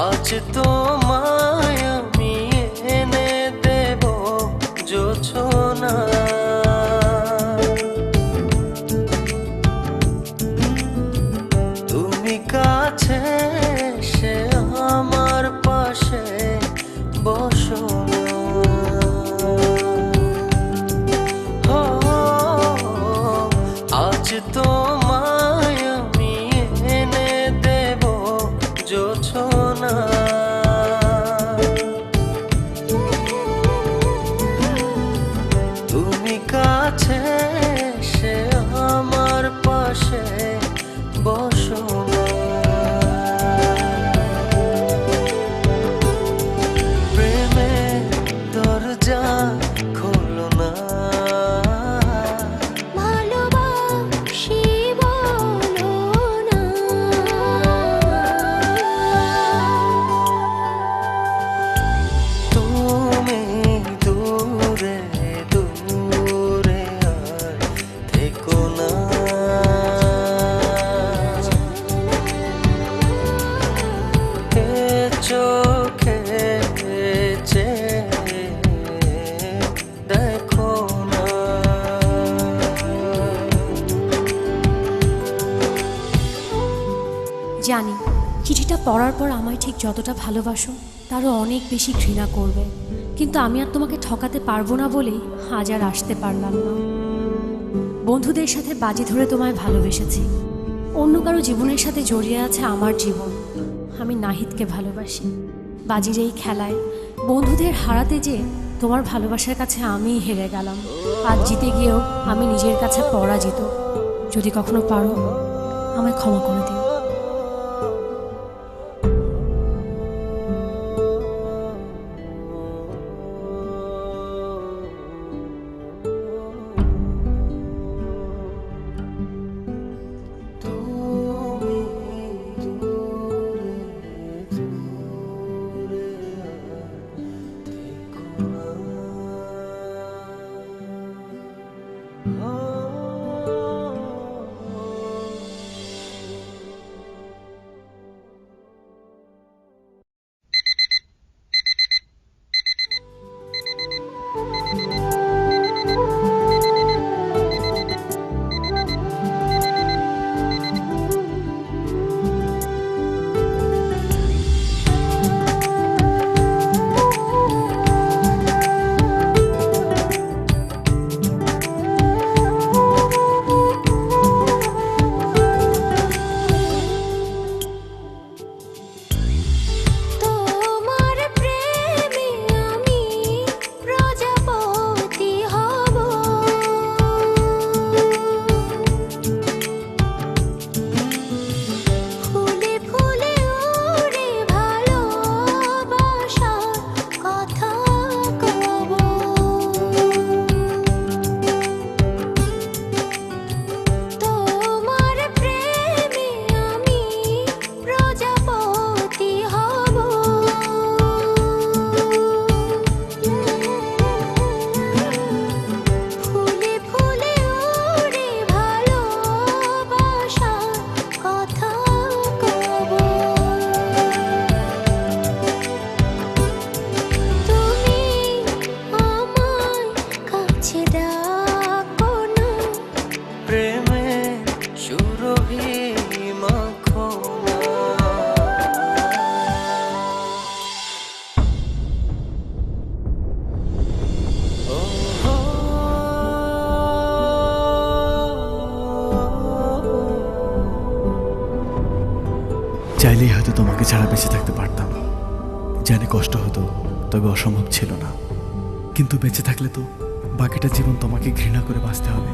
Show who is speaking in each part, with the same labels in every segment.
Speaker 1: আজ তোমায় আমি এনে দেব জোছনা, তুমি কাছে এসে আমার পাশে বসো না। আজ তোমায় আমি এনে দেব জোছনা, তুমি কাছে এসে আমার পাশে বসো না। প্রেমের দরজা খোলো না,
Speaker 2: ভালোবাসি বলো না।
Speaker 1: তুমি দূরে দূরে আর থেকো না। এ চোখে চেয়ে দেখো না।
Speaker 3: জানি চিঠিটা পড়ার পর আমায় ঠিক যতটা ভালোবাসো তারও অনেক বেশি ঘৃণা করবে, কিন্তু আমি আর তোমাকে ঠকাতে পারবো না বলেই আজ আর আসতে পারলাম না। বন্ধুদের সাথে বাজি ধরে তোমায় ভালোবেসেছি, অন্য কারো জীবনের সাথে জড়িয়ে আছে আমার জীবন। আমি নাহিদকে ভালোবাসি। বাজির এই খেলায় বন্ধুদের হারাতে যেয়ে তোমার ভালোবাসার কাছে আমিই হেরে গেলাম। আজ জিতে গিয়েও আমি নিজের কাছে পরাজিত। যদি কখনো পারো আমায় ক্ষমা করে দিও।
Speaker 4: চাইলেই হয়তো তোমাকে ছাড়া বেঁচে থাকতে পারতাম। জানি কষ্ট হতো, তবে অসম্ভব ছিল না। কিন্তু বেঁচে থাকলে তো বাকিটা জীবন তোমাকে ঘৃণা করে বাঁচতে হবে।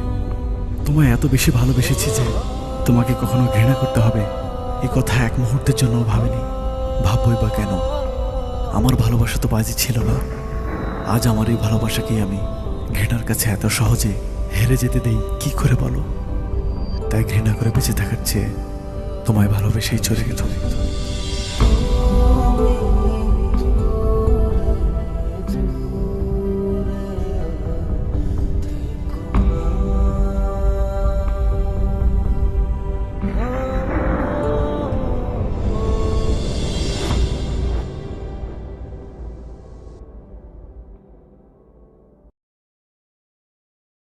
Speaker 4: তোমায় এত বেশি ভালোবেসেছি যে তোমাকে কখনো ঘৃণা করতে হবে এই কথা এক মুহূর্তের জন্য ভাবিনি। ভাববই বা কেন? আমার ভালোবাসা তো বাজি ছিল না। আজ আমার এই ভালোবাসাকেই আমি ঘৃণার কাছে এত সহজে হেরে যেতে দেই কি করে বলো? তাই ঘৃণা করে বেঁচে থাকার চেয়ে তোমায় ভালোবেসেই চলে গেল।